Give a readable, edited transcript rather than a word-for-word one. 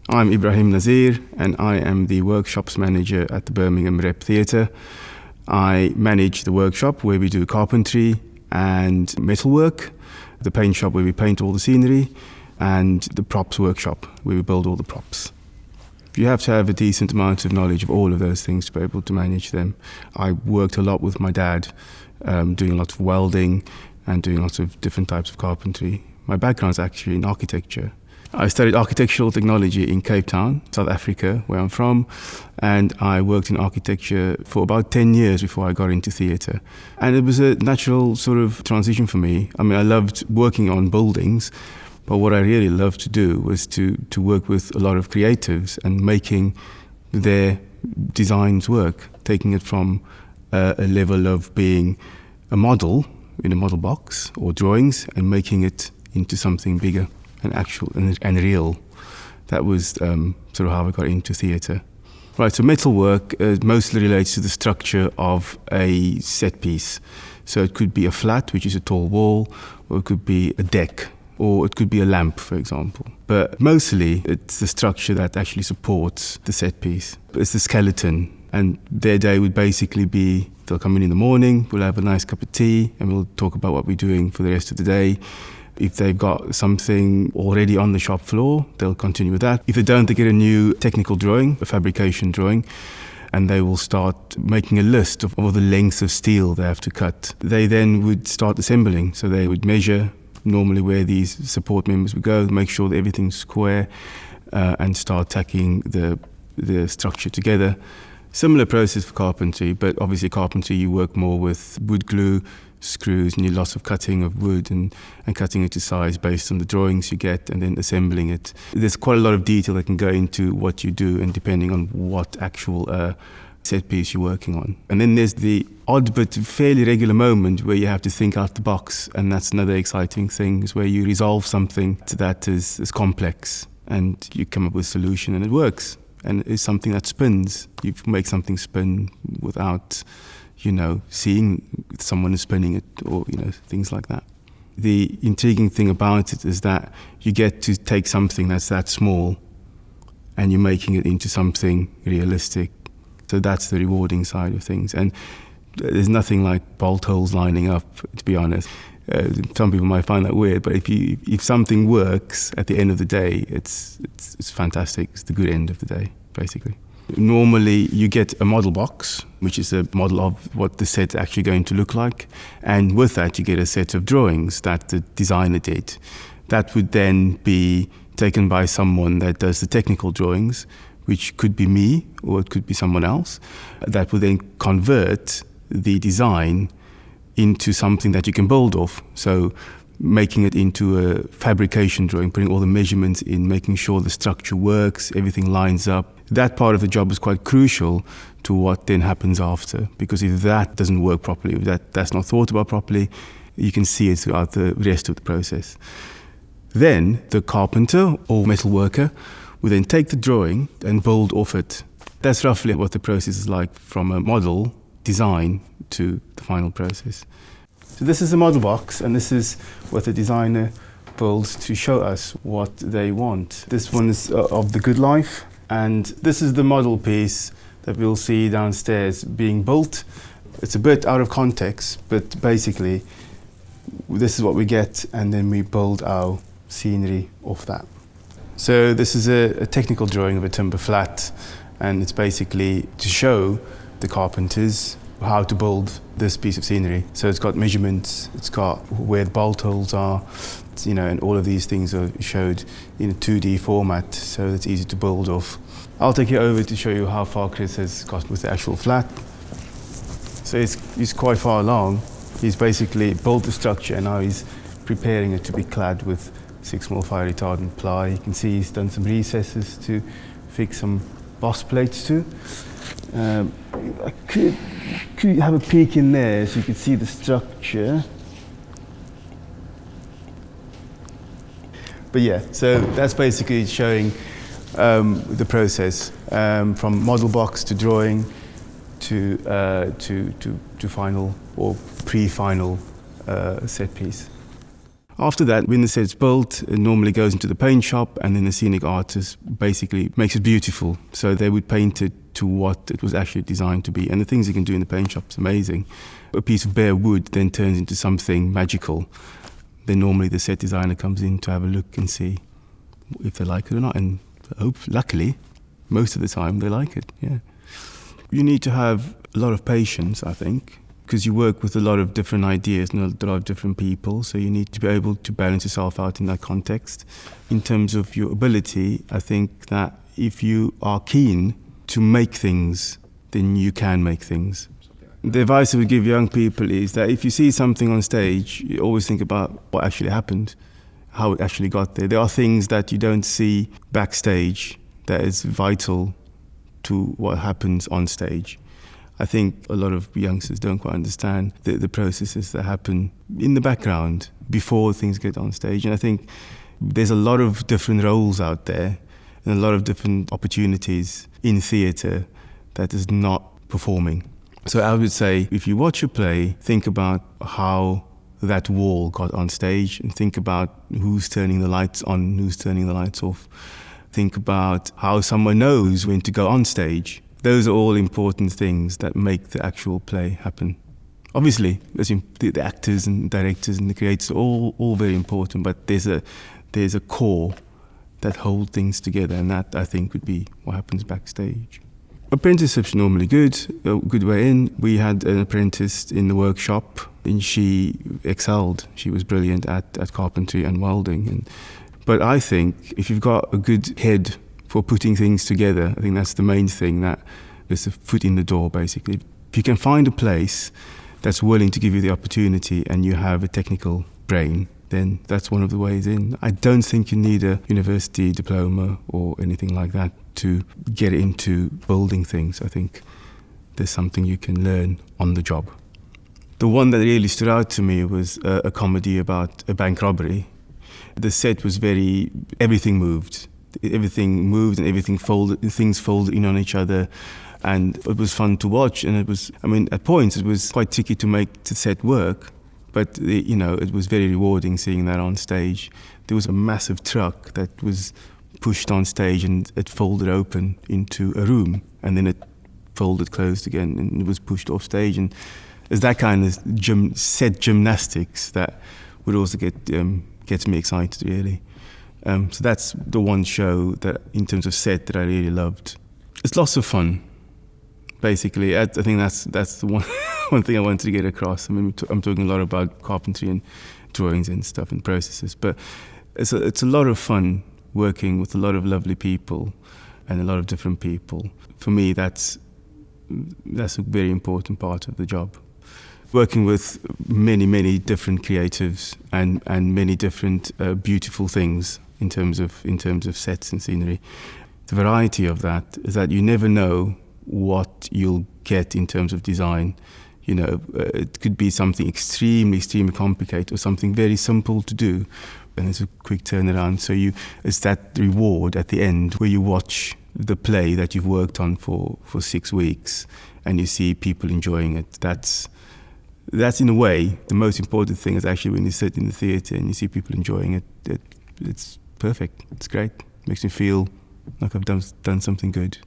I'm Ebrahim Nazier, and I am the workshops manager at the Birmingham Rep Theatre. I manage the workshop where we do carpentry and metalwork, the paint shop where we paint all the scenery, and the props workshop where we build all the props. You have to have a decent amount of knowledge of all of those things to be able to manage them. I worked a lot with my dad, doing lots of welding and doing lots of different types of carpentry. My background is actually in architecture. I studied architectural technology in Cape Town, South Africa, where I'm from, and I worked in architecture for about 10 years before I got into theatre. And it was a natural sort of transition for me. I mean, I loved working on buildings, but what I really loved to do was to work with a lot of creatives and making their designs work, taking it from a level of being a model in a model box or drawings and making it into something bigger and actual and real. That was sort of how I got into theatre. Right, so metalwork mostly relates to the structure of a set piece. So it could be a flat, which is a tall wall, or it could be a deck, or it could be a lamp, for example. But mostly it's the structure that actually supports the set piece. It's the skeleton, and their day would basically be, they'll come in the morning, we'll have a nice cup of tea, and we'll talk about what we're doing for the rest of the day. If they've got something already on the shop floor, they'll continue with that. If they don't, they get a new technical drawing, a fabrication drawing, and they will start making a list of all the lengths of steel they have to cut. They then would start assembling, so they would measure normally where these support members would go, make sure that everything's square, and start tacking the structure together. Similar process for carpentry, but obviously carpentry you work more with wood glue, screws, and you lots of cutting of wood and cutting it to size based on the drawings you get and then assembling it. There's quite a lot of detail that can go into what you do and depending on what actual set piece you're working on. And then there's the odd but fairly regular moment where you have to think out the box, and that's another exciting thing, is where you resolve something that is complex and you come up with a solution and it works. And it's something that spins. You make something spin without, seeing someone is spinning it or, things like that. The intriguing thing about it is that you get to take something that's that small and you're making it into something realistic. So that's the rewarding side of things. And there's nothing like bolt holes lining up, to be honest. Some people might find that weird, but if something works at the end of the day, it's fantastic. It's the good end of the day, basically. Normally, you get a model box, which is a model of what the set's actually going to look like, and with that, you get a set of drawings that the designer did. That would then be taken by someone that does the technical drawings, which could be me or it could be someone else. That would then convert the design into something that you can build off. So making it into a fabrication drawing, putting all the measurements in, making sure the structure works, everything lines up. That part of the job is quite crucial to what then happens after, because if that doesn't work properly, if that's not thought about properly, you can see it throughout the rest of the process. Then the carpenter or metal worker will then take the drawing and build off it. That's roughly what the process is like from a model design to the final process. So this is the model box, and this is what the designer builds to show us what they want. This one is of the good life, and this is the model piece that we'll see downstairs being built. It's a bit out of context, but basically this is what we get, and then we build our scenery off that. So this is a technical drawing of a timber flat, and it's basically to show the carpenters how to build this piece of scenery. So it's got measurements, it's got where the bolt holes are, and all of these things are showed in a 2D format, so it's easy to build off. I'll take you over to show you how far Chris has got with the actual flat. So he's quite far along. He's basically built the structure and now he's preparing it to be clad with 6mm fire retardant ply. You can see he's done some recesses to fix some boss plates to. I could have a peek in there so you can see the structure. But yeah, so that's basically showing the process from model box to drawing to final or pre-final set piece. After that, when the set's built, it normally goes into the paint shop, and then the scenic artist basically makes it beautiful. So they would paint it to what it was actually designed to be. And the things you can do in the paint shop is amazing. A piece of bare wood then turns into something magical. Then normally the set designer comes in to have a look and see if they like it or not. And luckily, most of the time they like it, yeah. You need to have a lot of patience, I think, because you work with a lot of different ideas and a lot of different people, so you need to be able to balance yourself out in that context. In terms of your ability, I think that if you are keen to make things, then you can make things. The advice I would give young people is that if you see something on stage, you always think about what actually happened, how it actually got there. There are things that you don't see backstage that is vital to what happens on stage. I think a lot of youngsters don't quite understand the processes that happen in the background before things get on stage. And I think there's a lot of different roles out there and a lot of different opportunities in theatre that is not performing. So I would say, if you watch a play, think about how that wall got on stage, and think about who's turning the lights on, who's turning the lights off. Think about how someone knows when to go on stage. Those are all important things that make the actual play happen. Obviously, the actors and directors and the creators are all very important, but there's a core that hold things together, and that, I think, would be what happens backstage. Apprenticeship's normally good, a good way in. We had an apprentice in the workshop, and she excelled. She was brilliant at carpentry and welding. But I think if you've got a good head for putting things together, I think that's the main thing, that there's a foot in the door, basically. If you can find a place that's willing to give you the opportunity and you have a technical brain, then that's one of the ways in. I don't think you need a university diploma or anything like that to get into building things. I think there's something you can learn on the job. The one that really stood out to me was a comedy about a bank robbery. The set was everything moved. Everything moved and things folded in on each other. And it was fun to watch. And at points it was quite tricky to make the set work. But, it was very rewarding seeing that on stage. There was a massive truck that was pushed on stage and it folded open into a room. And then it folded closed again and it was pushed off stage. And it's that kind of set gymnastics that would also gets me excited, really. So that's the one show that, in terms of set, that I really loved. It's lots of fun, basically. I think that's the one thing I wanted to get across. I'm talking a lot about carpentry and drawings and stuff and processes, but it's a lot of fun working with a lot of lovely people and a lot of different people. For me, that's a very important part of the job. Working with many different creatives and many different beautiful things in terms of sets and scenery. The variety of that is that you never know what you'll get in terms of design. It could be something extremely complicated or something very simple to do, and it's a quick turnaround. So it's that reward at the end where you watch the play that you've worked on for 6 weeks and you see people enjoying it. That's in a way the most important thing, is actually when you sit in the theatre and you see people enjoying it. It's perfect. It's great. It makes me feel like I've done something good.